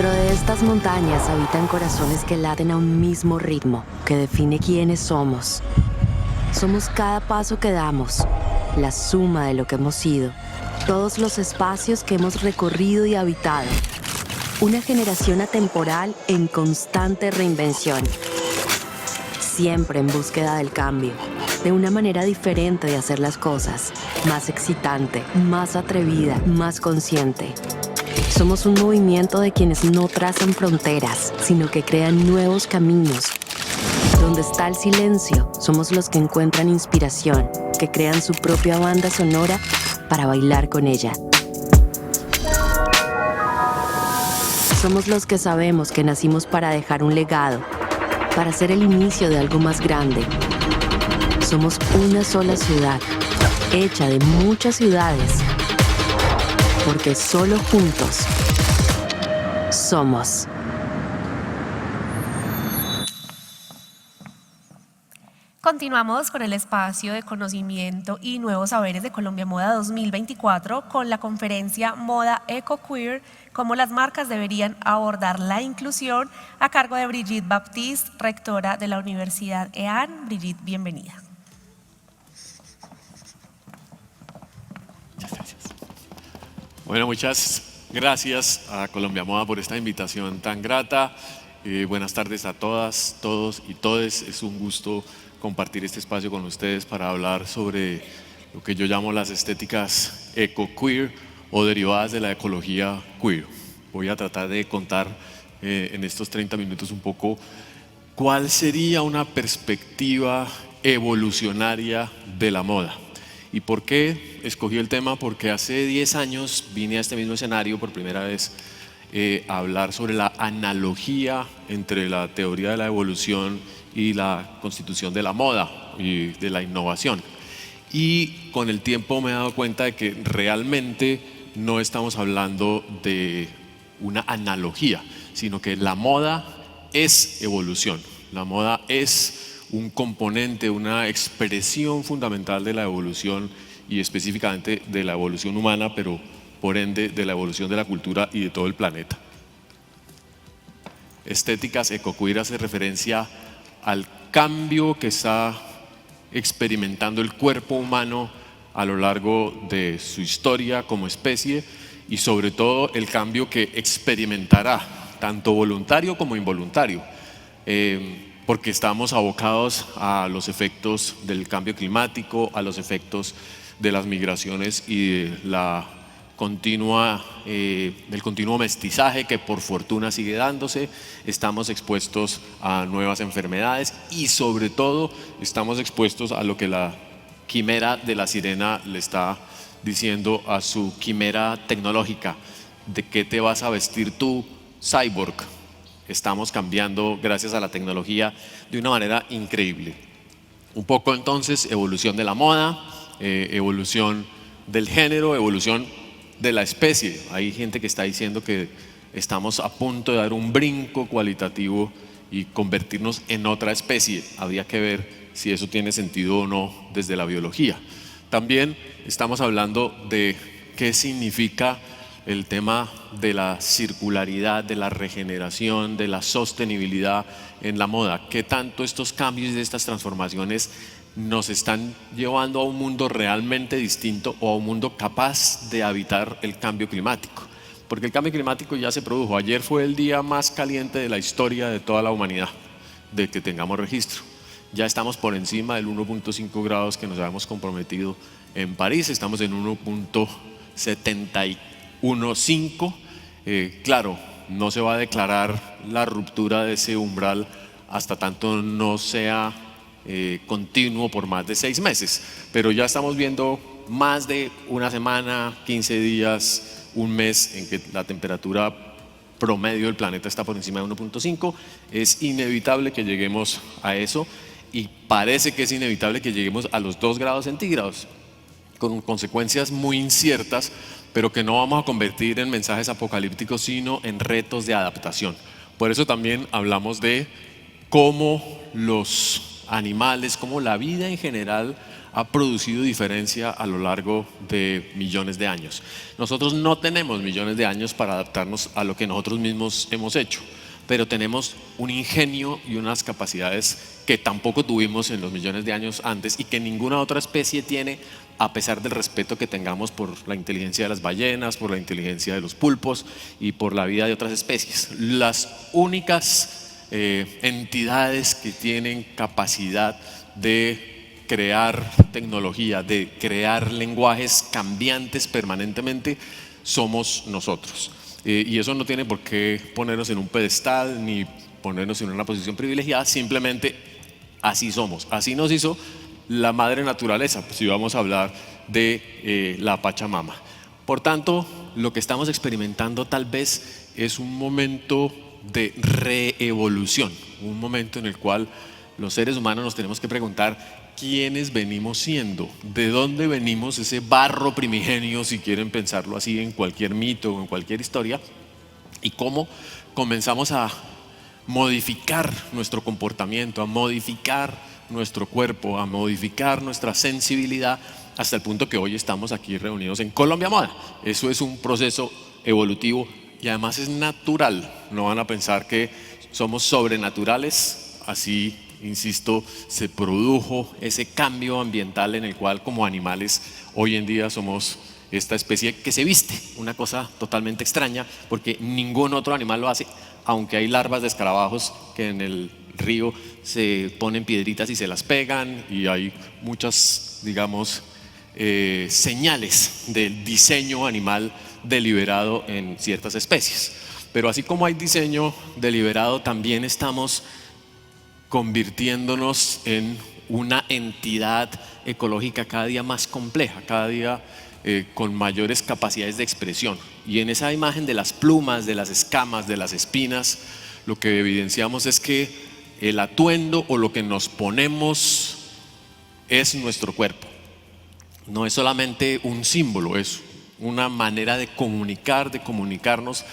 Dentro de estas montañas habitan corazones que laten a un mismo ritmo que define quiénes somos. Somos cada paso que damos, la suma de lo que hemos sido, todos los espacios que hemos recorrido y habitado. Una generación atemporal en constante reinvención. Siempre en búsqueda del cambio, de una manera diferente de hacer las cosas, más excitante, más atrevida, más consciente. Somos un movimiento de quienes no trazan fronteras, sino que crean nuevos caminos. Donde está el silencio, somos los que encuentran inspiración, que crean su propia banda sonora para bailar con ella. Somos los que sabemos que nacimos para dejar un legado, para ser el inicio de algo más grande. Somos una sola ciudad, hecha de muchas ciudades, porque solo juntos somos. Continuamos con el espacio de conocimiento y nuevos saberes de Colombia Moda 2024 con la conferencia Moda Eco-Queer, cómo las marcas deberían abordar la inclusión, a cargo de Brigitte Baptiste, rectora de la Universidad EAN. Brigitte, bienvenida. Muchas gracias. Bueno, muchas gracias a Colombia Moda por esta invitación tan grata. Buenas tardes a todas, todos y todes. Es un gusto compartir este espacio con ustedes para hablar sobre lo que yo llamo las estéticas eco-queer o derivadas de la ecología queer. Voy a tratar de contar en estos 30 minutos un poco cuál sería una perspectiva evolucionaria de la moda. ¿Y por qué escogí el tema? Porque hace 10 años vine a este mismo escenario por primera vez a hablar sobre la analogía entre la teoría de la evolución y la constitución de la moda y de la innovación. Y con el tiempo me he dado cuenta de que realmente no estamos hablando de una analogía, sino que la moda es evolución. La moda es un componente, una expresión fundamental de la evolución y específicamente de la evolución humana, pero por ende de la evolución de la cultura y de todo el planeta. Estéticas eco-queer hace referencia al cambio que está experimentando el cuerpo humano a lo largo de su historia como especie y sobre todo el cambio que experimentará, tanto voluntario como involuntario, porque estamos abocados a los efectos del cambio climático, a los efectos de las migraciones y de del continuo mestizaje que por fortuna sigue dándose. Estamos expuestos a nuevas enfermedades y sobre todo estamos expuestos a lo que la quimera de la sirena le está diciendo a su quimera tecnológica: ¿de qué te vas a vestir tú, cyborg? Estamos cambiando gracias a la tecnología de una manera increíble. Un poco entonces evolución de la moda, evolución del género, evolución de la especie. Hay gente que está diciendo que estamos a punto de dar un brinco cualitativo y convertirnos en otra especie. Habría que ver si eso tiene sentido o no desde la biología. También estamos hablando de qué significa el tema de la circularidad, de la regeneración, de la sostenibilidad en la moda. ¿Qué tanto estos cambios y estas transformaciones nos están llevando a un mundo realmente distinto o a un mundo capaz de habitar el cambio climático? Porque el cambio climático ya se produjo. Ayer fue el día más caliente de la historia de toda la humanidad, de que tengamos registro. Ya estamos por encima del 1.5 grados que nos habíamos comprometido en París. Estamos en 1.715. Claro, no se va a declarar la ruptura de ese umbral hasta tanto no sea continuo por más de 6 meses, pero ya estamos viendo más de una semana, 15 días, un mes en que la temperatura promedio del planeta está por encima de 1.5. Es inevitable que lleguemos a eso y parece que es inevitable que lleguemos a los 2 grados centígrados con consecuencias muy inciertas, pero que no vamos a convertir en mensajes apocalípticos, sino en retos de adaptación. Por eso también hablamos de cómo los animales, cómo la vida en general ha producido diferencia a lo largo de millones de años. Nosotros no tenemos millones de años para adaptarnos a lo que nosotros mismos hemos hecho, pero tenemos un ingenio y unas capacidades que tampoco tuvimos en los millones de años antes y que ninguna otra especie tiene, a pesar del respeto que tengamos por la inteligencia de las ballenas, por la inteligencia de los pulpos y por la vida de otras especies. Las únicas entidades que tienen capacidad de crear tecnología, de crear lenguajes cambiantes permanentemente, somos nosotros. Y eso no tiene por qué ponernos en un pedestal ni ponernos en una posición privilegiada, simplemente así somos, así nos hizo la madre naturaleza, pues si vamos a hablar de la Pachamama. Por tanto, lo que estamos experimentando tal vez es un momento de reevolución, un momento en el cual los seres humanos nos tenemos que preguntar quiénes venimos siendo, de dónde venimos, ese barro primigenio, si quieren pensarlo así, en cualquier mito o en cualquier historia, y cómo comenzamos a modificar nuestro comportamiento, a modificar nuestro cuerpo, a modificar nuestra sensibilidad, hasta el punto que hoy estamos aquí reunidos en Colombia Moda. Eso es un proceso evolutivo y además es natural. No van a pensar que somos sobrenaturales. Así, insisto, se produjo ese cambio ambiental en el cual como animales hoy en día somos esta especie que se viste, una cosa totalmente extraña porque ningún otro animal lo hace, aunque hay larvas de escarabajos que en el río se ponen piedritas y se las pegan, y hay muchas, digamos, señales del diseño animal deliberado en ciertas especies. Pero así como hay diseño deliberado, también estamos convirtiéndonos en una entidad ecológica cada día más compleja, cada día con mayores capacidades de expresión. Y en esa imagen de las plumas, de las escamas, de las espinas, lo que evidenciamos es que el atuendo o lo que nos ponemos es nuestro cuerpo. No es solamente un símbolo, es una manera de comunicar, de comunicarnos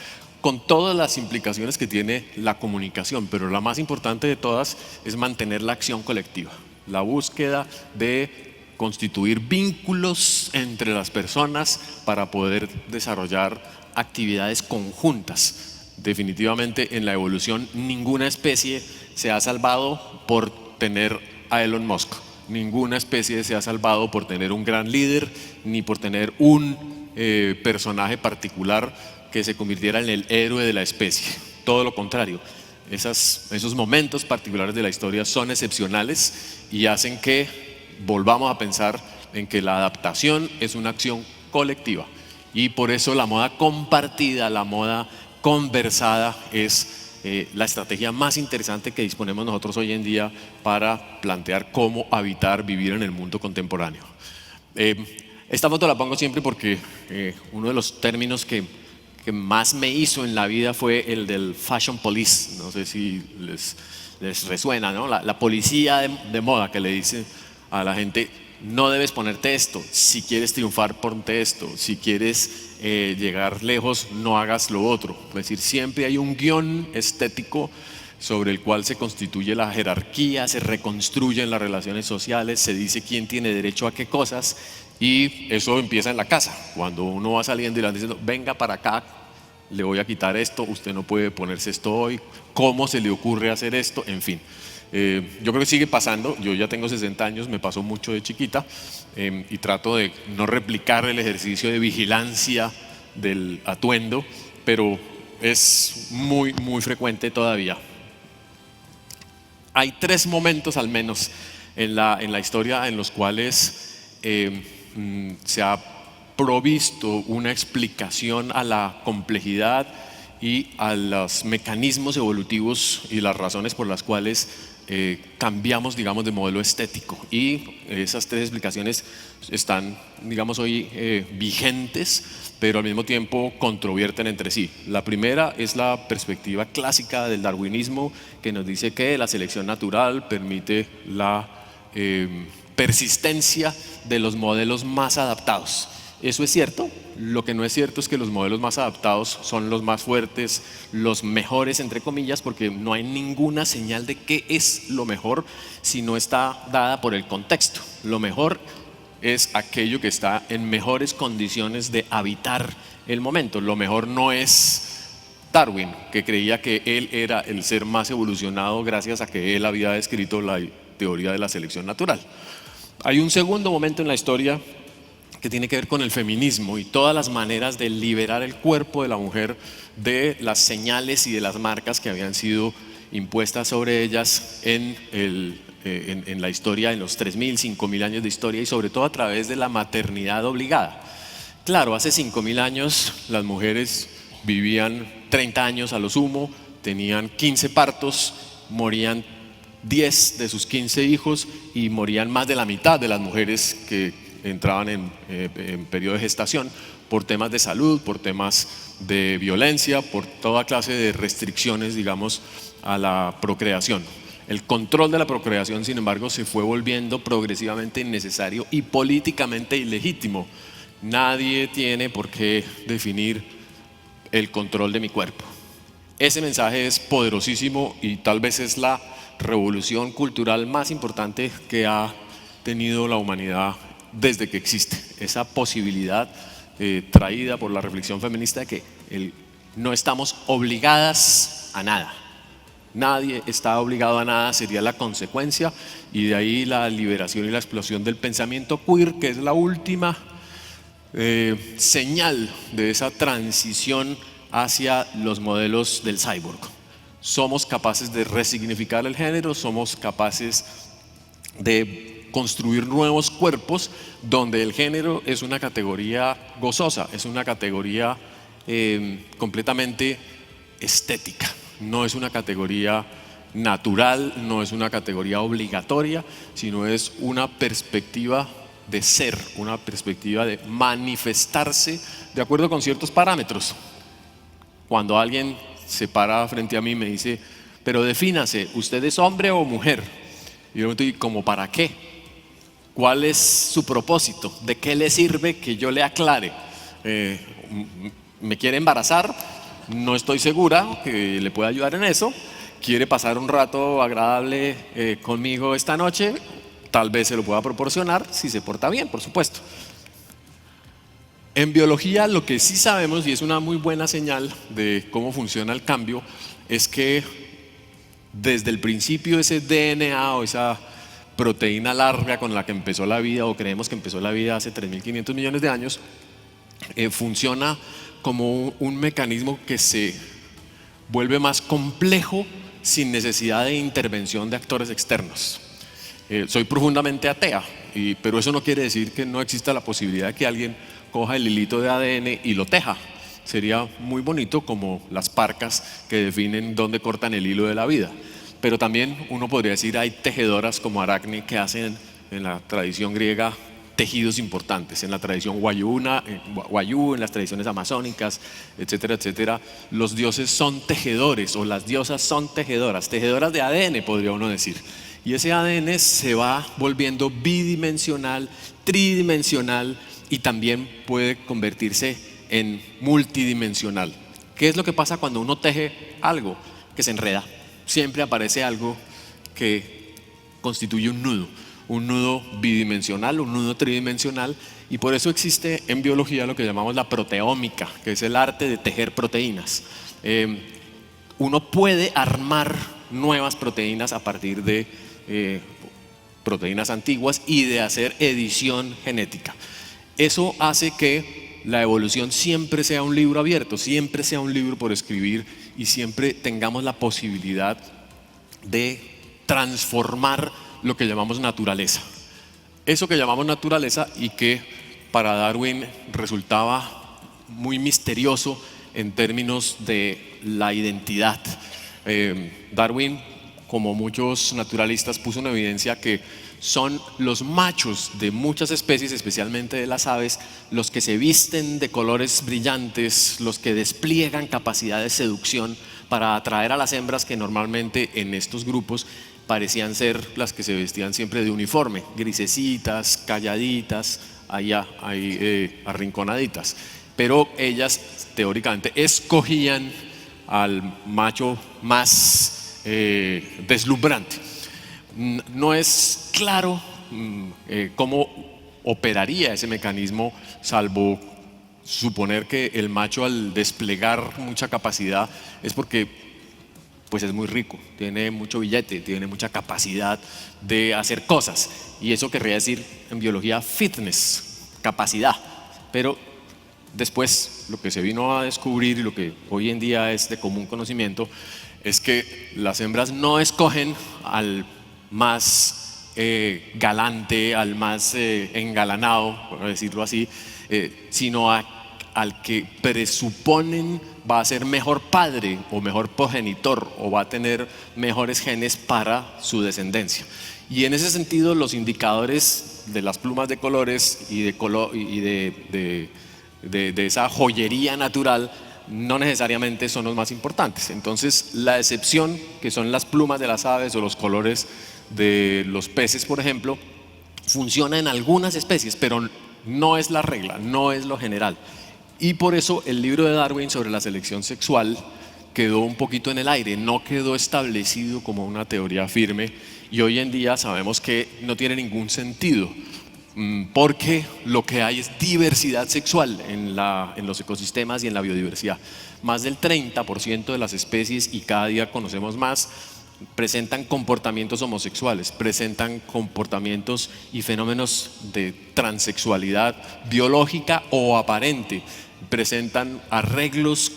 con todas las implicaciones que tiene la comunicación, pero la más importante de todas es mantener la acción colectiva, la búsqueda de constituir vínculos entre las personas para poder desarrollar actividades conjuntas. Definitivamente en la evolución ninguna especie se ha salvado por tener a Elon Musk. Ninguna especie se ha salvado por tener un gran líder, ni por tener un personaje particular que se convirtiera en el héroe de la especie. Todo lo contrario, esos momentos particulares de la historia son excepcionales y hacen que volvamos a pensar en que la adaptación es una acción colectiva. Y por eso la moda compartida, la moda conversada es la estrategia más interesante que disponemos nosotros hoy en día para plantear cómo habitar, vivir en el mundo contemporáneo. Esta foto la pongo siempre porque uno de los términos que más me hizo en la vida fue el del fashion police. No sé si les resuena, ¿no? La policía de moda que le dice a la gente: no debes ponerte esto, si quieres triunfar ponte esto, si quieres llegar lejos no hagas lo otro. Es decir, siempre hay un guión estético sobre el cual se constituye la jerarquía, se reconstruyen las relaciones sociales, se dice quién tiene derecho a qué cosas, y eso empieza en la casa. Cuando uno va saliendo y le van diciendo: venga para acá, le voy a quitar esto, usted no puede ponerse esto hoy, ¿cómo se le ocurre hacer esto? En fin. Yo creo que sigue pasando. Yo ya tengo 60 años, me pasó mucho de chiquita, y trato de no replicar el ejercicio de vigilancia del atuendo, pero es muy, muy frecuente todavía. Hay 3 momentos al menos en la historia en los cuales se ha provisto una explicación a la complejidad y a los mecanismos evolutivos y las razones por las cuales cambiamos, digamos, de modelo estético. Y esas 3 explicaciones están, digamos, hoy vigentes, pero al mismo tiempo controvierten entre sí. La primera es la perspectiva clásica del darwinismo, que nos dice que la selección natural permite la persistencia de los modelos más adaptados. Eso es cierto. Lo que no es cierto es que los modelos más adaptados son los más fuertes, los mejores, entre comillas, porque no hay ninguna señal de qué es lo mejor si no está dada por el contexto. Lo mejor es aquello que está en mejores condiciones de habitar el momento. Lo mejor no es Darwin, que creía que él era el ser más evolucionado gracias a que él había escrito la teoría de la selección natural. Hay un segundo momento en la historia que tiene que ver con el feminismo y todas las maneras de liberar el cuerpo de la mujer de las señales y de las marcas que habían sido impuestas sobre ellas en la historia, en los 3.000, 5.000 años de historia, y sobre todo a través de la maternidad obligada. Claro, hace 5.000 años las mujeres vivían 30 años a lo sumo, tenían 15 partos, morían 10 de sus 15 hijos y morían más de la mitad de las mujeres que entraban en periodo de gestación por temas de salud, por temas de violencia, por toda clase de restricciones, digamos, a la procreación. El control de la procreación, sin embargo, se fue volviendo progresivamente innecesario y políticamente ilegítimo. Nadie tiene por qué definir el control de mi cuerpo. Ese mensaje es poderosísimo y tal vez es la revolución cultural más importante que ha tenido la humanidad desde que existe. Esa posibilidad traída por la reflexión feminista de que no estamos obligadas a nada. Nadie está obligado a nada, sería la consecuencia, y de ahí la liberación y la explosión del pensamiento queer, que es la última señal de esa transición hacia los modelos del cyborg. Somos capaces de resignificar el género, somos capaces de construir nuevos cuerpos donde el género es una categoría gozosa, es una categoría completamente estética, no es una categoría natural, no es una categoría obligatoria, sino es una perspectiva de ser, una perspectiva de manifestarse de acuerdo con ciertos parámetros. Cuando alguien se para frente a mí y me dice, pero defínase, ¿usted es hombre o mujer? Y yo me digo, ¿cómo para qué? ¿Cuál es su propósito? ¿De qué le sirve que yo le aclare? ¿Me quiere embarazar? No estoy segura que le pueda ayudar en eso. ¿Quiere pasar un rato agradable conmigo esta noche? Tal vez se lo pueda proporcionar si se porta bien, por supuesto. En biología lo que sí sabemos, y es una muy buena señal de cómo funciona el cambio, es que desde el principio ese DNA o esa proteína larga con la que empezó la vida, o creemos que empezó la vida hace 3.500 millones de años, funciona como un mecanismo que se vuelve más complejo sin necesidad de intervención de actores externos. Soy profundamente atea, pero eso no quiere decir que no exista la posibilidad de que alguien coja el hilito de ADN y lo teja. Sería muy bonito, como las parcas que definen dónde cortan el hilo de la vida. Pero también uno podría decir hay tejedoras como Aracne que hacen en la tradición griega tejidos importantes, en la tradición wayú, en las tradiciones amazónicas, etcétera, etcétera. Los dioses son tejedores, o las diosas son tejedoras de ADN, podría uno decir. Y ese ADN se va volviendo bidimensional, tridimensional, y también puede convertirse en multidimensional. ¿Qué es lo que pasa cuando uno teje algo? Que se enreda. Siempre aparece algo que constituye un nudo bidimensional, un nudo tridimensional, y por eso existe en biología lo que llamamos la proteómica, que es el arte de tejer proteínas. Uno puede armar nuevas proteínas a partir de proteínas antiguas y de hacer edición genética. Eso hace que la evolución siempre sea un libro abierto, siempre sea un libro por escribir, y siempre tengamos la posibilidad de transformar lo que llamamos naturaleza. Eso que llamamos naturaleza y que para Darwin resultaba muy misterioso en términos de la identidad. Darwin, como muchos naturalistas, puso en evidencia que son los machos de muchas especies, especialmente de las aves, los que se visten de colores brillantes, los que despliegan capacidad de seducción para atraer a las hembras, que normalmente en estos grupos parecían ser las que se vestían siempre de uniforme, grisecitas, calladitas, allá, ahí arrinconaditas. Pero ellas teóricamente escogían al macho más deslumbrante. No es claro cómo operaría ese mecanismo, salvo suponer que el macho, al desplegar mucha capacidad, es porque pues es muy rico, tiene mucho billete, tiene mucha capacidad de hacer cosas, y eso querría decir en biología fitness, capacidad. Pero después lo que se vino a descubrir, y lo que hoy en día es de común conocimiento, es que las hembras no escogen al más galante, al más engalanado, por decirlo así, sino al que presuponen va a ser mejor padre o mejor progenitor, o va a tener mejores genes para su descendencia. Y en ese sentido, los indicadores de las plumas de colores y de esa joyería natural no necesariamente son los más importantes. Entonces, la excepción, que son las plumas de las aves o los colores de los peces, por ejemplo, funciona en algunas especies, pero no es la regla, no es lo general. Y por eso el libro de Darwin sobre la selección sexual quedó un poquito en el aire, no quedó establecido como una teoría firme, y hoy en día sabemos que no tiene ningún sentido, porque lo que hay es diversidad sexual en los ecosistemas y en la biodiversidad. Más del 30% de las especies, y cada día conocemos más, presentan comportamientos homosexuales, presentan comportamientos y fenómenos de transexualidad biológica o aparente, presentan arreglos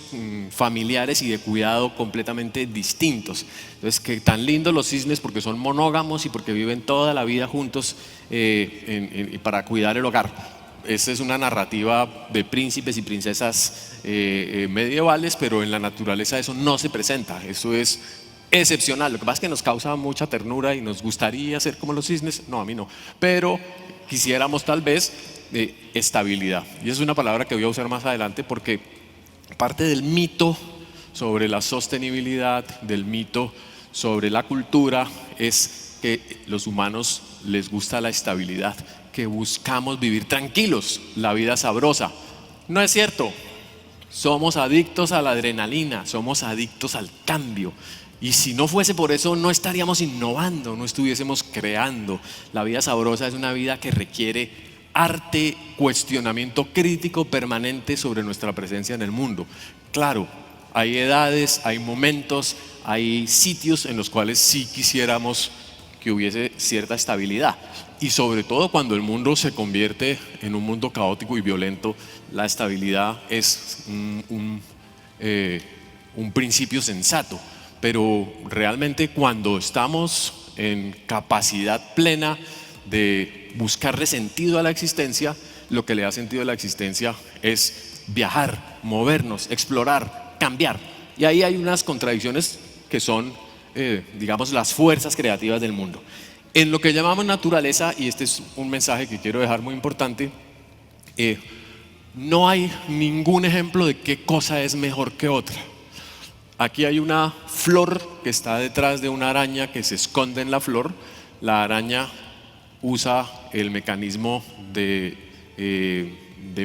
familiares y de cuidado completamente distintos. Entonces, que tan lindos los cisnes porque son monógamos y porque viven toda la vida juntos para cuidar el hogar. Esa es una narrativa de príncipes y princesas medievales, pero en la naturaleza eso no se presenta. Eso es excepcional. Lo que pasa es que nos causa mucha ternura y nos gustaría ser como los cisnes. No, a mí no, pero quisiéramos tal vez estabilidad. Y esa es una palabra que voy a usar más adelante, porque parte del mito sobre la sostenibilidad, del mito sobre la cultura, es que los humanos les gusta la estabilidad, que buscamos vivir tranquilos, la vida sabrosa. No es cierto. Somos adictos a la adrenalina, somos adictos al cambio. Y si no fuese por eso, no estaríamos innovando, no estuviésemos creando. La vida sabrosa es una vida que requiere arte, cuestionamiento crítico permanente sobre nuestra presencia en el mundo. Claro, hay edades, hay momentos, hay sitios en los cuales sí quisiéramos que hubiese cierta estabilidad. Y sobre todo cuando el mundo se convierte en un mundo caótico y violento, la estabilidad es un principio sensato. Pero realmente cuando estamos en capacidad plena de buscarle sentido a la existencia, lo que le da sentido a la existencia es viajar, movernos, explorar, cambiar. Y ahí hay unas contradicciones que son, digamos, las fuerzas creativas del mundo. En lo que llamamos naturaleza, y este es un mensaje que quiero dejar muy importante, no hay ningún ejemplo de qué cosa es mejor que otra. Aquí hay una flor que está detrás de una araña que se esconde en la flor. La araña usa el mecanismo de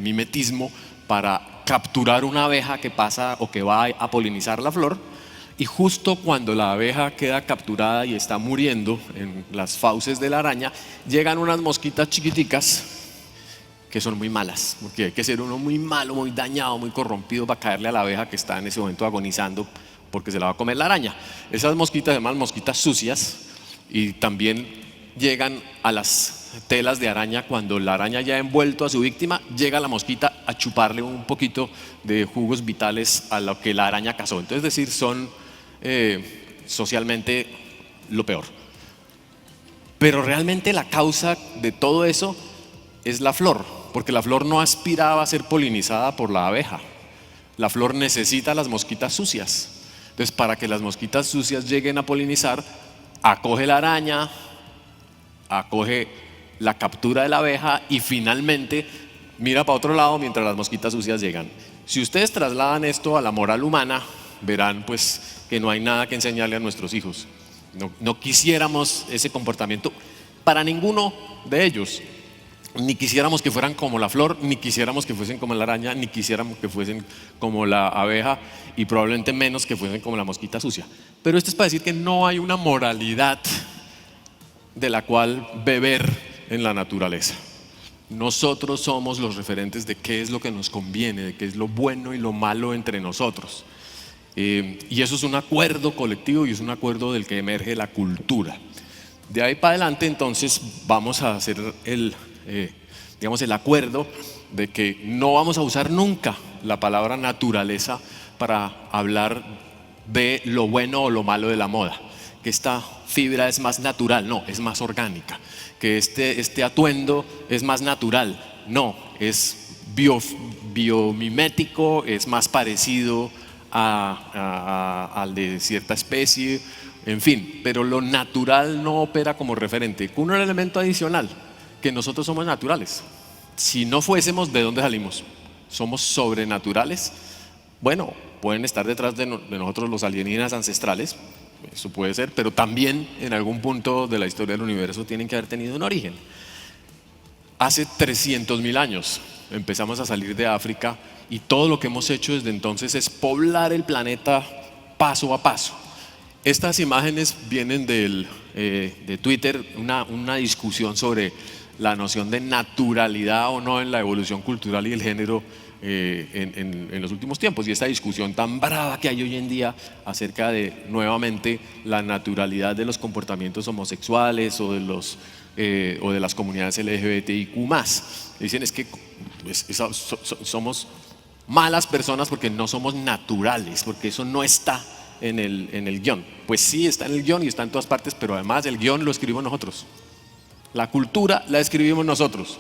mimetismo para capturar una abeja que pasa o que va a polinizar la flor, y justo cuando la abeja queda capturada y está muriendo en las fauces de la araña, llegan unas mosquitas chiquiticas que son muy malas, porque hay que ser uno muy malo, muy dañado, muy corrompido para caerle a la abeja que está en ese momento agonizando porque se la va a comer la araña. Esas mosquitas, además, mosquitas sucias, y también llegan a las telas de araña. Cuando la araña ya ha envuelto a su víctima, llega la mosquita a chuparle un poquito de jugos vitales a lo que la araña cazó. Entonces, es decir, son socialmente lo peor. Pero realmente la causa de todo eso es la flor, porque la flor no aspiraba a ser polinizada por la abeja. La flor necesita las mosquitas sucias. Entonces, para que las mosquitas sucias lleguen a polinizar, acoge la araña, acoge la captura de la abeja y finalmente mira para otro lado mientras las mosquitas sucias llegan. Si ustedes trasladan esto a la moral humana, verán pues que no hay nada que enseñarle a nuestros hijos. No quisiéramos ese comportamiento para ninguno de ellos. ni quisiéramos que fueran como la flor, ni quisiéramos que fuesen como la araña, ni quisiéramos que fuesen como la abeja y probablemente menos que fuesen como la mosquita sucia. Pero esto es para decir que no hay una moralidad de la cual beber en la naturaleza. Nosotros somos los referentes de qué es lo que nos conviene, de qué es lo bueno y lo malo entre nosotros. Y eso es un acuerdo colectivo y es un acuerdo del que emerge la cultura. De ahí para adelante entonces vamos a hacer el acuerdo de que no vamos a usar nunca la palabra naturaleza para hablar de lo bueno o lo malo de la moda, que esta fibra es más natural, no, es más orgánica, que este atuendo es más natural, no, es biomimético, es más parecido al de cierta especie, en fin, pero lo natural no opera como referente, con un elemento adicional, que nosotros somos naturales. Si no fuésemos, ¿de dónde salimos? ¿Somos sobrenaturales? Bueno, pueden estar detrás de nosotros los alienígenas ancestrales, eso puede ser, pero también en algún punto de la historia del universo tienen que haber tenido un origen. Hace 300.000 años empezamos a salir de África y todo lo que hemos hecho desde entonces es poblar el planeta paso a paso. Estas imágenes vienen de Twitter, una discusión sobre la noción de naturalidad o no en la evolución cultural y el género en los últimos tiempos, y esta discusión tan brava que hay hoy en día acerca de nuevamente la naturalidad de los comportamientos homosexuales o de las comunidades LGBTIQ+. Dicen es que somos malas personas porque no somos naturales, porque eso no está en el guión. Pues sí está en el guión y está en todas partes, pero además el guión lo escribimos nosotros. La cultura la escribimos nosotros.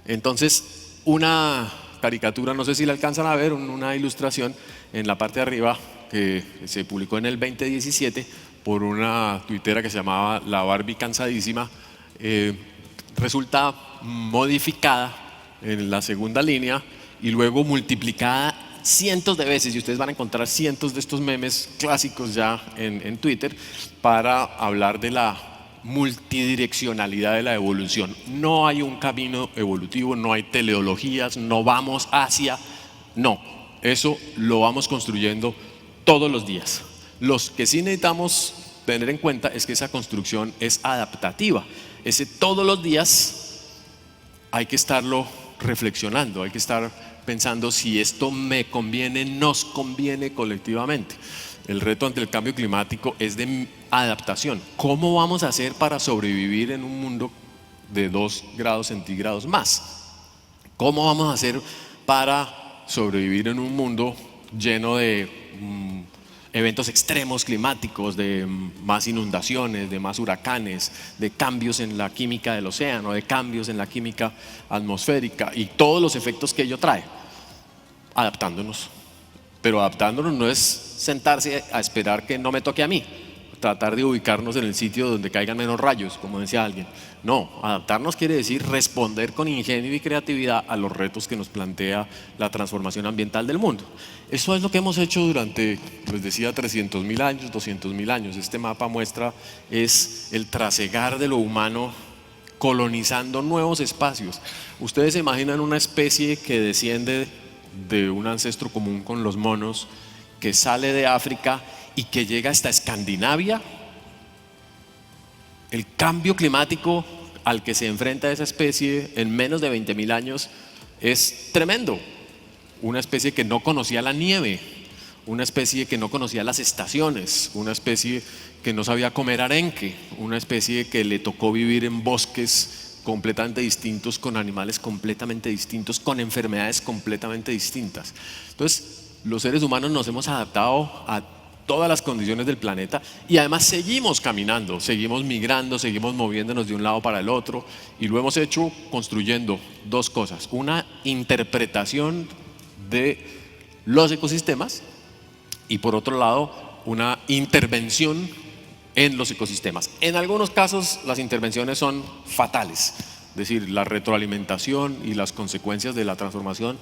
Entonces, una caricatura, no sé si la alcanzan a ver, una ilustración en la parte de arriba que se publicó en el 2017 por una tuitera que se llamaba La Barbie Cansadísima, resulta modificada en la segunda línea y luego multiplicada cientos de veces, y ustedes van a encontrar cientos de estos memes clásicos ya en Twitter para hablar de la multidireccionalidad de la evolución. No hay un camino evolutivo, no hay teleologías, no vamos hacia, no, eso lo vamos construyendo todos los días. Los que sí necesitamos tener en cuenta es que esa construcción es adaptativa. Ese todos los días hay que estarlo reflexionando, hay que estar pensando si esto me conviene, nos conviene colectivamente. El reto ante el cambio climático es de adaptación. ¿Cómo vamos a hacer para sobrevivir en un mundo de 2 grados centígrados más? ¿Cómo vamos a hacer para sobrevivir en un mundo lleno de eventos extremos climáticos, de más inundaciones, de más huracanes, de cambios en la química del océano, de cambios en la química atmosférica y todos los efectos que ello trae? Adaptándonos. Pero adaptándonos no es sentarse a esperar que no me toque a mí, tratar de ubicarnos en el sitio donde caigan menos rayos, como decía alguien. No, adaptarnos quiere decir responder con ingenio y creatividad a los retos que nos plantea la transformación ambiental del mundo. Eso es lo que hemos hecho durante, les decía, 300.000 años, 200.000 años. Este mapa muestra es el trasegar de lo humano colonizando nuevos espacios. Ustedes se imaginan una especie que desciende de un ancestro común con los monos, que sale de África y que llega hasta Escandinavia. El cambio climático al que se enfrenta esa especie en menos de 20.000 años es tremendo. Una especie que no conocía la nieve, una especie que no conocía las estaciones, una especie que no sabía comer arenque, una especie que le tocó vivir en bosques completamente distintos, con animales completamente distintos, con enfermedades completamente distintas. Entonces, los seres humanos nos hemos adaptado a todas las condiciones del planeta y además seguimos caminando, seguimos migrando, seguimos moviéndonos de un lado para el otro, y lo hemos hecho construyendo 2 cosas: una interpretación de los ecosistemas y, por otro lado, una intervención en los ecosistemas. En algunos casos las intervenciones son fatales, es decir, la retroalimentación y las consecuencias de la transformación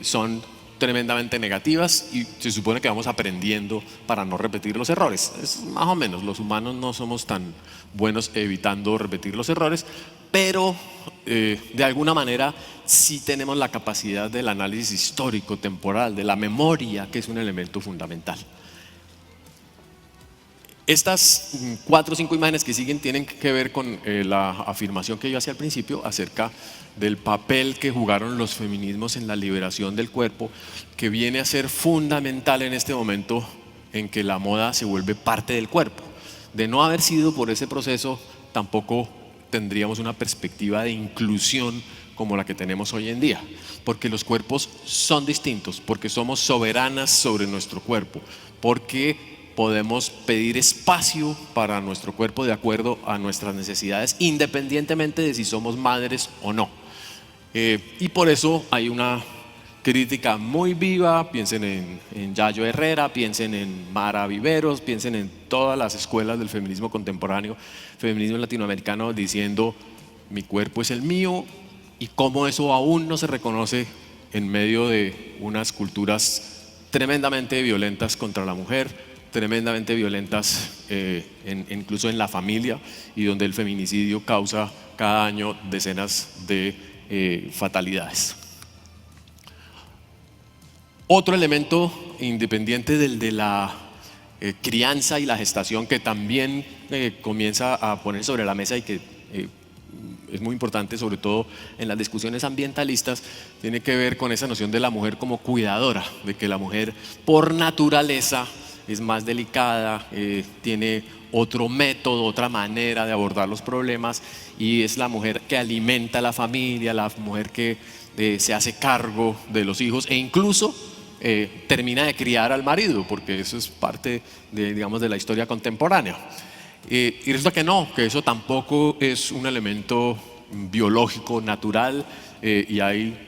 son tremendamente negativas, y se supone que vamos aprendiendo para no repetir los errores. Es más o menos, los humanos no somos tan buenos evitando repetir los errores, pero de alguna manera sí tenemos la capacidad del análisis histórico, temporal, de la memoria, que es un elemento fundamental. Estas 4 o 5 imágenes que siguen tienen que ver con la afirmación que yo hacía al principio acerca del papel que jugaron los feminismos en la liberación del cuerpo, que viene a ser fundamental en este momento en que la moda se vuelve parte del cuerpo. De no haber sido por ese proceso, tampoco tendríamos una perspectiva de inclusión como la que tenemos hoy en día, porque los cuerpos son distintos, porque somos soberanas sobre nuestro cuerpo, porque podemos pedir espacio para nuestro cuerpo de acuerdo a nuestras necesidades, independientemente de si somos madres o no. Y por eso hay una crítica muy viva. Piensen en Yayo Herrera, piensen en Mara Viveros, piensen en todas las escuelas del feminismo contemporáneo, feminismo latinoamericano, diciendo mi cuerpo es el mío, y cómo eso aún no se reconoce en medio de unas culturas tremendamente violentas contra la mujer, tremendamente violentas incluso en la familia, y donde el feminicidio causa cada año decenas de fatalidades. Otro elemento independiente del de la crianza y la gestación, que también comienza a poner sobre la mesa y que es muy importante, sobre todo en las discusiones ambientalistas, tiene que ver con esa noción de la mujer como cuidadora, de que la mujer por naturaleza es más delicada, tiene otro método, otra manera de abordar los problemas, y es la mujer que alimenta a la familia, la mujer que se hace cargo de los hijos e incluso termina de criar al marido, porque eso es parte de, digamos, de la historia contemporánea. Y resulta que no, que eso tampoco es un elemento biológico, natural, y hay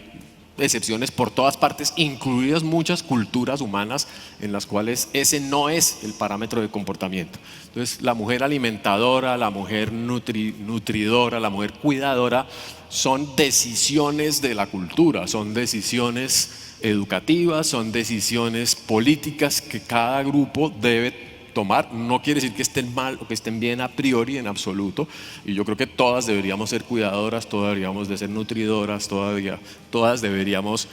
excepciones por todas partes, incluidas muchas culturas humanas en las cuales ese no es el parámetro de comportamiento. Entonces, la mujer alimentadora, la mujer nutridora, la mujer cuidadora son decisiones de la cultura, son decisiones educativas, son decisiones políticas que cada grupo debe tomar. No quiere decir que estén mal o que estén bien a priori, en absoluto, y yo creo que todas deberíamos ser cuidadoras, todas deberíamos de ser nutridoras, todas deberíamos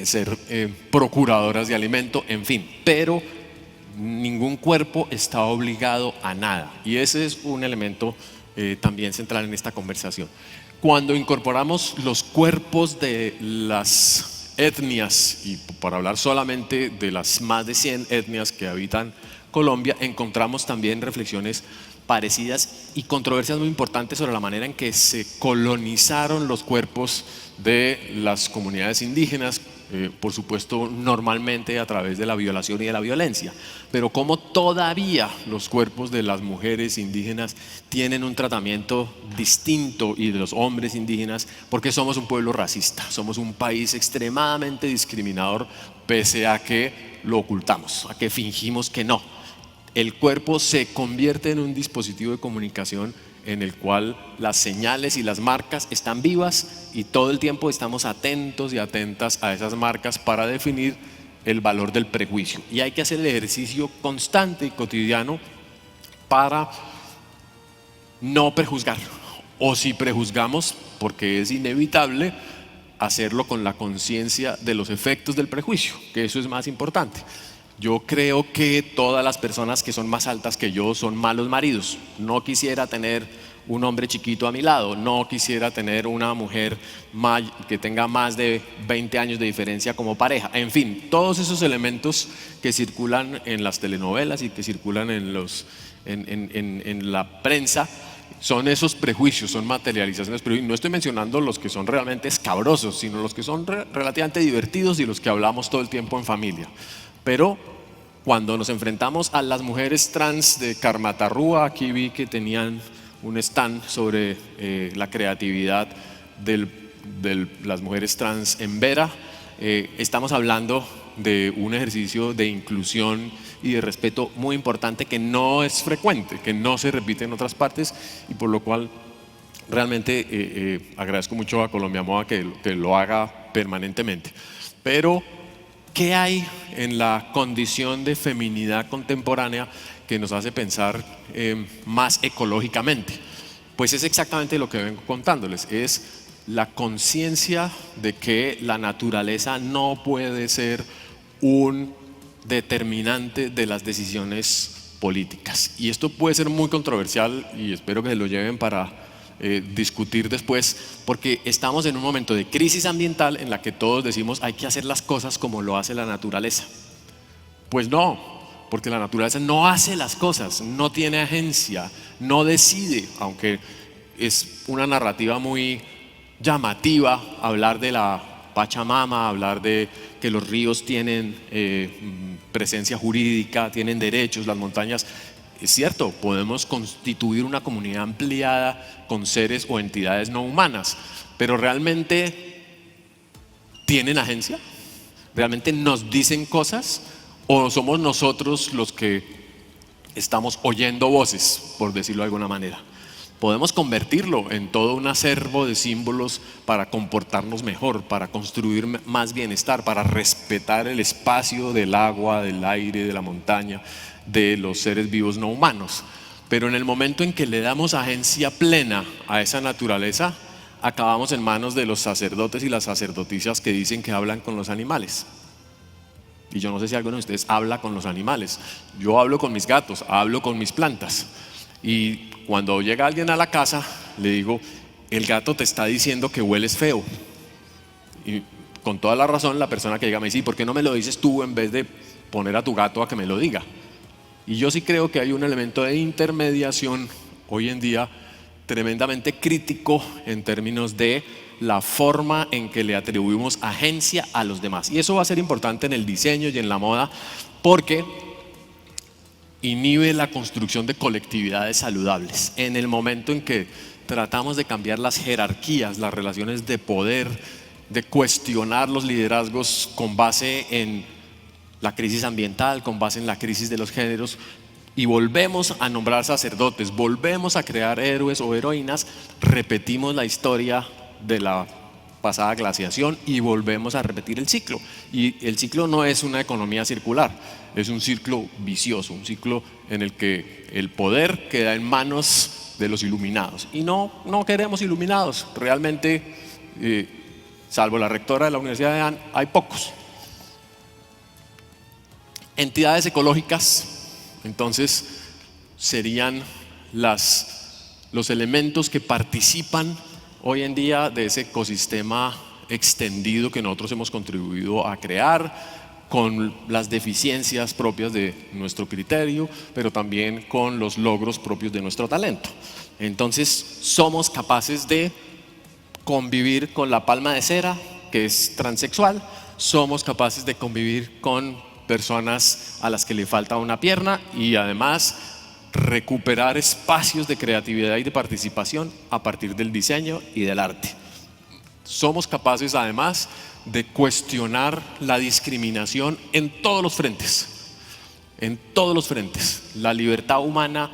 ser procuradoras de alimento, en fin, pero ningún cuerpo está obligado a nada, y ese es un elemento también central en esta conversación. Cuando incorporamos los cuerpos de las etnias, y para hablar solamente de las más de 100 etnias que habitan Colombia, encontramos también reflexiones parecidas y controversias muy importantes sobre la manera en que se colonizaron los cuerpos de las comunidades indígenas, por supuesto normalmente a través de la violación y de la violencia, pero cómo todavía los cuerpos de las mujeres indígenas tienen un tratamiento distinto, y de los hombres indígenas, porque somos un pueblo racista, somos un país extremadamente discriminador, pese a que lo ocultamos, a que fingimos que no. El cuerpo se convierte en un dispositivo de comunicación en el cual las señales y las marcas están vivas, y todo el tiempo estamos atentos y atentas a esas marcas para definir el valor del prejuicio, y hay que hacer el ejercicio constante y cotidiano para no prejuzgar, o si prejuzgamos, porque es inevitable, hacerlo con la conciencia de los efectos del prejuicio, que eso es más importante. Yo creo que todas las personas que son más altas que yo son malos maridos. No quisiera tener un hombre chiquito a mi lado, no quisiera tener una mujer que tenga más de 20 años de diferencia como pareja. En fin, todos esos elementos que circulan en las telenovelas y que circulan en la prensa son esos prejuicios, son materializaciones. Pero no estoy mencionando los que son realmente escabrosos, sino los que son relativamente divertidos y los que hablamos todo el tiempo en familia. Pero cuando nos enfrentamos a las mujeres trans de Carmatarrúa, aquí vi que tenían un stand sobre la creatividad de las mujeres trans en Vera. Estamos hablando de un ejercicio de inclusión y de respeto muy importante, que no es frecuente, que no se repite en otras partes, y por lo cual realmente agradezco mucho a Colombia Moda que lo haga permanentemente. Pero ¿qué hay en la condición de feminidad contemporánea que nos hace pensar más ecológicamente? Pues es exactamente lo que vengo contándoles, es la conciencia de que la naturaleza no puede ser un determinante de las decisiones políticas. Y esto puede ser muy controversial y espero que se lo lleven para discutir después, porque estamos en un momento de crisis ambiental en la que todos decimos hay que hacer las cosas como lo hace la naturaleza. Pues no, porque la naturaleza no hace las cosas, no tiene agencia, no decide, aunque es una narrativa muy llamativa hablar de la Pachamama, hablar de que los ríos tienen presencia jurídica, tienen derechos, las montañas. Es cierto, podemos constituir una comunidad ampliada con seres o entidades no humanas, pero ¿realmente tienen agencia? ¿Realmente nos dicen cosas? ¿O somos nosotros los que estamos oyendo voces, por decirlo de alguna manera? Podemos convertirlo en todo un acervo de símbolos para comportarnos mejor, para construir más bienestar, para respetar el espacio del agua, del aire, de la montaña, de los seres vivos no humanos. Pero en el momento en que le damos agencia plena a esa naturaleza, acabamos en manos de los sacerdotes y las sacerdotisas que dicen que hablan con los animales. Y yo no sé si alguno de ustedes habla con los animales. Yo hablo con mis gatos, hablo con mis plantas. Y cuando llega alguien a la casa, le digo, el gato te está diciendo que hueles feo. Y con toda la razón la persona que llega me dice, ¿por qué no me lo dices tú en vez de poner a tu gato a que me lo diga? Y yo sí creo que hay un elemento de intermediación hoy en día tremendamente crítico en términos de la forma en que le atribuimos agencia a los demás. Y eso va a ser importante en el diseño y en la moda porque inhibe la construcción de colectividades saludables. En el momento en que tratamos de cambiar las jerarquías, las relaciones de poder, de cuestionar los liderazgos con base en la crisis ambiental, con base en la crisis de los géneros, y volvemos a nombrar sacerdotes, volvemos a crear héroes o heroínas, repetimos la historia de la pasada glaciación y volvemos a repetir el ciclo. Y el ciclo no es una economía circular, es un ciclo vicioso, un ciclo en el que el poder queda en manos de los iluminados. Y no queremos iluminados, realmente, salvo la rectora de la Universidad de Dan, hay pocos. Entidades ecológicas, entonces, serían los elementos que participan hoy en día de ese ecosistema extendido que nosotros hemos contribuido a crear, con las deficiencias propias de nuestro criterio, pero también con los logros propios de nuestro talento. Entonces, somos capaces de convivir con la palma de cera, que es transexual, somos capaces de convivir con personas a las que le falta una pierna y además recuperar espacios de creatividad y de participación a partir del diseño y del arte. Somos capaces además de cuestionar la discriminación en todos los frentes. En todos los frentes. La libertad humana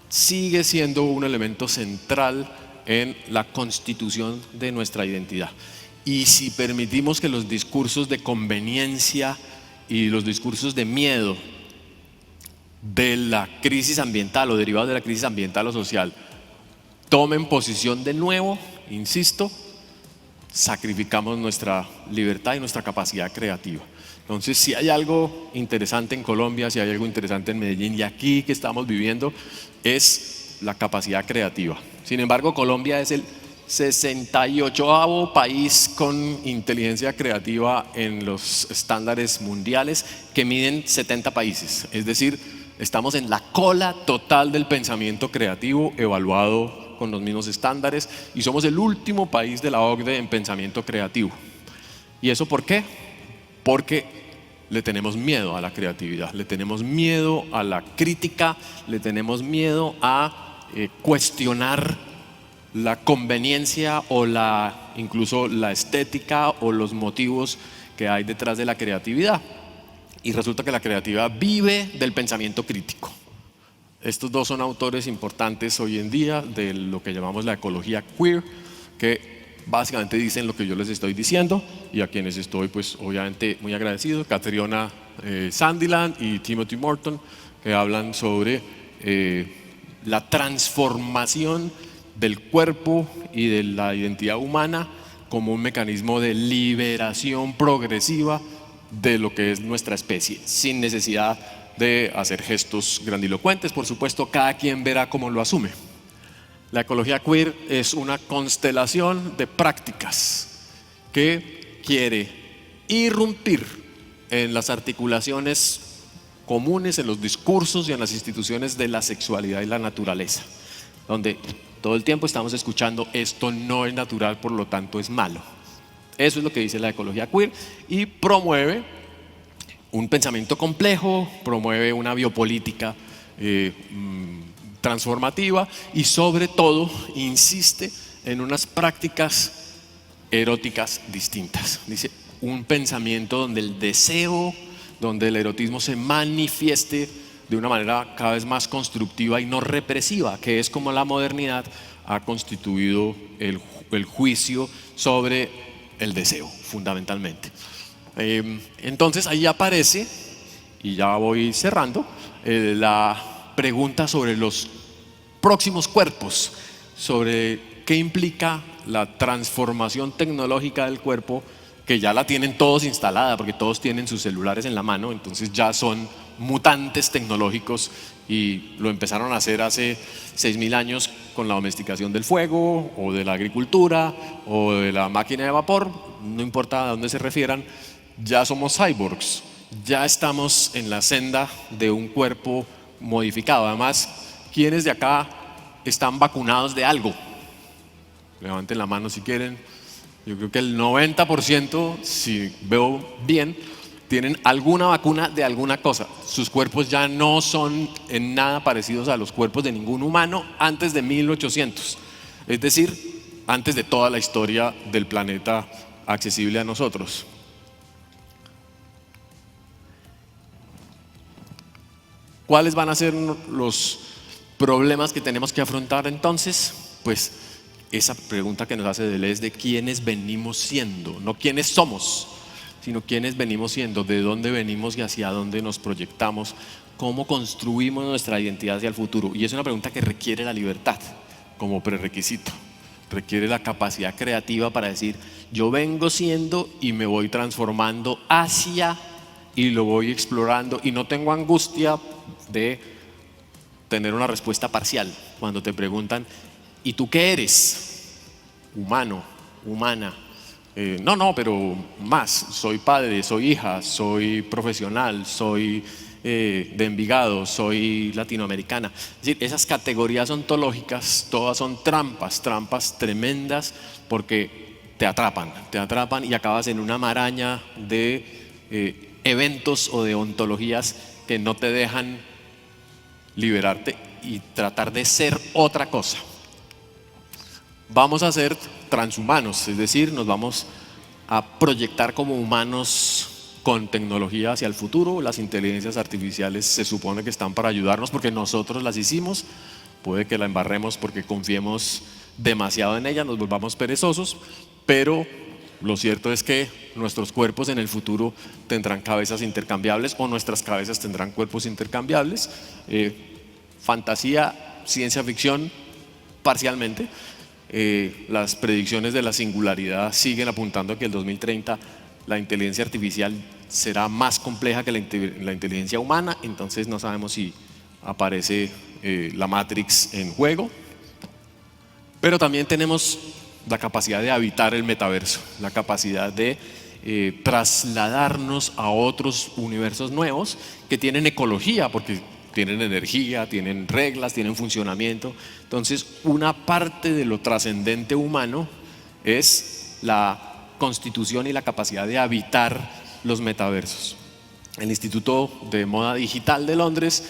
sigue siendo un elemento central en la constitución de nuestra identidad. Y si permitimos que los discursos de conveniencia y los discursos de miedo de la crisis ambiental o derivados de la crisis ambiental o social tomen posición de nuevo, insisto, sacrificamos nuestra libertad y nuestra capacidad creativa. Entonces, si hay algo interesante en Colombia, si hay algo interesante en Medellín y aquí que estamos viviendo, es la capacidad creativa. Sin embargo, Colombia es el 68º país con inteligencia creativa en los estándares mundiales que miden 70 países. Es decir, estamos en la cola total del pensamiento creativo evaluado con los mismos estándares y somos el último país de la OCDE en pensamiento creativo. ¿Y eso por qué? Porque le tenemos miedo a la creatividad, le tenemos miedo a la crítica, le tenemos miedo a cuestionar la conveniencia o incluso la estética o los motivos que hay detrás de la creatividad. Y resulta que la creatividad vive del pensamiento crítico. Estos dos son autores importantes hoy en día de lo que llamamos la ecología queer, que básicamente dicen lo que yo les estoy diciendo y a quienes estoy pues obviamente muy agradecido, Catriona Sandiland y Timothy Morton, que hablan sobre la transformación del cuerpo y de la identidad humana como un mecanismo de liberación progresiva de lo que es nuestra especie, sin necesidad de hacer gestos grandilocuentes. Por supuesto, cada quien verá cómo lo asume. La ecología queer es una constelación de prácticas que quiere irrumpir en las articulaciones comunes, en los discursos y en las instituciones de la sexualidad y la naturaleza, donde todo el tiempo estamos escuchando esto no es natural, por lo tanto es malo. Eso es lo que dice la ecología queer, y promueve un pensamiento complejo, promueve una biopolítica transformativa y sobre todo insiste en unas prácticas eróticas distintas. Dice un pensamiento donde el deseo, donde el erotismo se manifieste de una manera cada vez más constructiva y no represiva, que es como la modernidad ha constituido el juicio sobre el deseo, fundamentalmente. Entonces ahí aparece, y ya voy cerrando, la pregunta sobre los próximos cuerpos, sobre qué implica la transformación tecnológica del cuerpo, que ya la tienen todos instalada, porque todos tienen sus celulares en la mano, entonces ya son mutantes tecnológicos y lo empezaron a hacer hace 6.000 años con la domesticación del fuego o de la agricultura o de la máquina de vapor, no importa a dónde se refieran, ya somos cyborgs, ya estamos en la senda de un cuerpo modificado. Además, ¿quiénes de acá están vacunados de algo? Levanten la mano si quieren. Yo creo que el 90%, si veo bien, tienen alguna vacuna de alguna cosa. Sus cuerpos ya no son en nada parecidos a los cuerpos de ningún humano antes de 1800. Es decir, antes de toda la historia del planeta accesible a nosotros. ¿Cuáles van a ser los problemas que tenemos que afrontar entonces? Pues esa pregunta que nos hace Deleuze es de quiénes venimos siendo, no quiénes somos, sino quiénes venimos siendo, de dónde venimos y hacia dónde nos proyectamos, cómo construimos nuestra identidad hacia el futuro. Y es una pregunta que requiere la libertad como prerequisito, requiere la capacidad creativa para decir yo vengo siendo y me voy transformando hacia y lo voy explorando y no tengo angustia de tener una respuesta parcial cuando te preguntan ¿y tú qué eres? Humano, humana. No, pero más, soy padre, soy hija, soy profesional, soy de Envigado, soy latinoamericana. Es decir, esas categorías ontológicas todas son trampas tremendas porque te atrapan y acabas en una maraña de eventos o de ontologías que no te dejan liberarte y tratar de ser otra cosa. Vamos a ser transhumanos, es decir, nos vamos a proyectar como humanos con tecnología hacia el futuro. Las inteligencias artificiales se supone que están para ayudarnos porque nosotros las hicimos. Puede que la embarremos porque confiemos demasiado en ella, nos volvamos perezosos, pero lo cierto es que nuestros cuerpos en el futuro tendrán cabezas intercambiables o nuestras cabezas tendrán cuerpos intercambiables. Fantasía, ciencia ficción, parcialmente. Las predicciones de la singularidad siguen apuntando a que el 2030 la inteligencia artificial será más compleja que la inteligencia humana, entonces no sabemos si aparece la Matrix en juego. Pero también tenemos la capacidad de habitar el metaverso, la capacidad de trasladarnos a otros universos nuevos que tienen ecología, porque tienen energía, tienen reglas, tienen funcionamiento. Entonces, una parte de lo trascendente humano es la constitución y la capacidad de habitar los metaversos. El Instituto de Moda Digital de Londres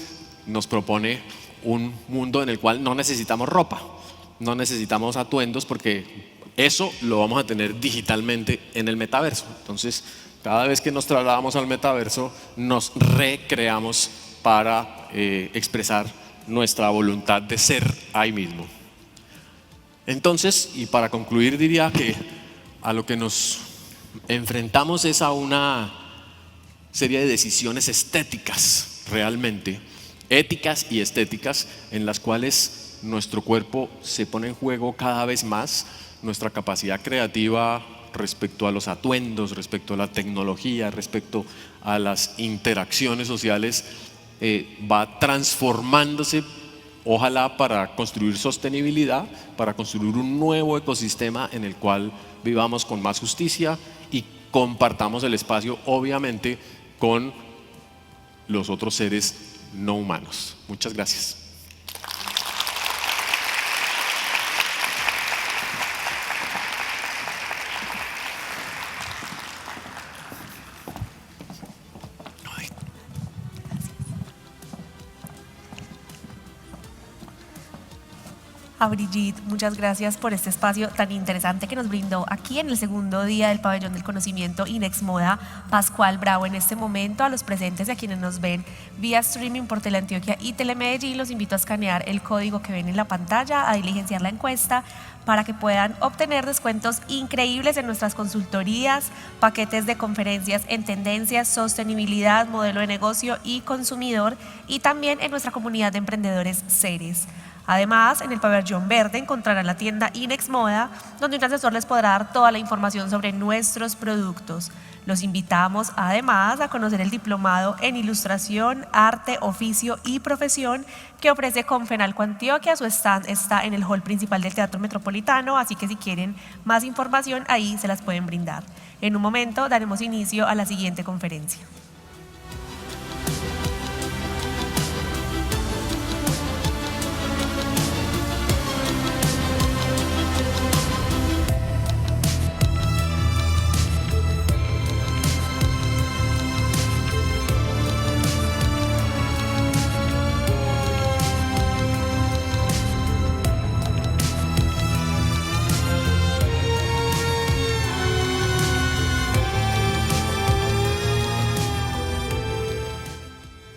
nos propone un mundo en el cual no necesitamos ropa, no necesitamos atuendos, porque eso lo vamos a tener digitalmente en el metaverso. Entonces, cada vez que nos trasladamos al metaverso, nos recreamos para expresar nuestra voluntad de ser ahí mismo. Entonces, y para concluir, diría que a lo que nos enfrentamos es a una serie de decisiones estéticas, realmente, éticas y estéticas, en las cuales nuestro cuerpo se pone en juego cada vez más, nuestra capacidad creativa respecto a los atuendos, respecto a la tecnología, respecto a las interacciones sociales, va transformándose, ojalá para construir sostenibilidad, para construir un nuevo ecosistema en el cual vivamos con más justicia y compartamos el espacio, obviamente, con los otros seres no humanos. Muchas gracias. A Brigitte, muchas gracias por este espacio tan interesante que nos brindó aquí en el segundo día del Pabellón del Conocimiento INEXMODA. Pascual Bravo, en este momento a los presentes y a quienes nos ven vía streaming por Teleantioquia y Telemedellín, los invito a escanear el código que ven en la pantalla, a diligenciar la encuesta para que puedan obtener descuentos increíbles en nuestras consultorías, paquetes de conferencias en tendencias, sostenibilidad, modelo de negocio y consumidor, y también en nuestra comunidad de emprendedores Ceres. Además, en el pabellón verde encontrarán la tienda INEXMODA, donde un asesor les podrá dar toda la información sobre nuestros productos. Los invitamos además a conocer el diplomado en Ilustración, Arte, Oficio y Profesión que ofrece Confenalco Antioquia. Su stand está en el hall principal del Teatro Metropolitano, así que si quieren más información ahí se las pueden brindar. En un momento daremos inicio a la siguiente conferencia.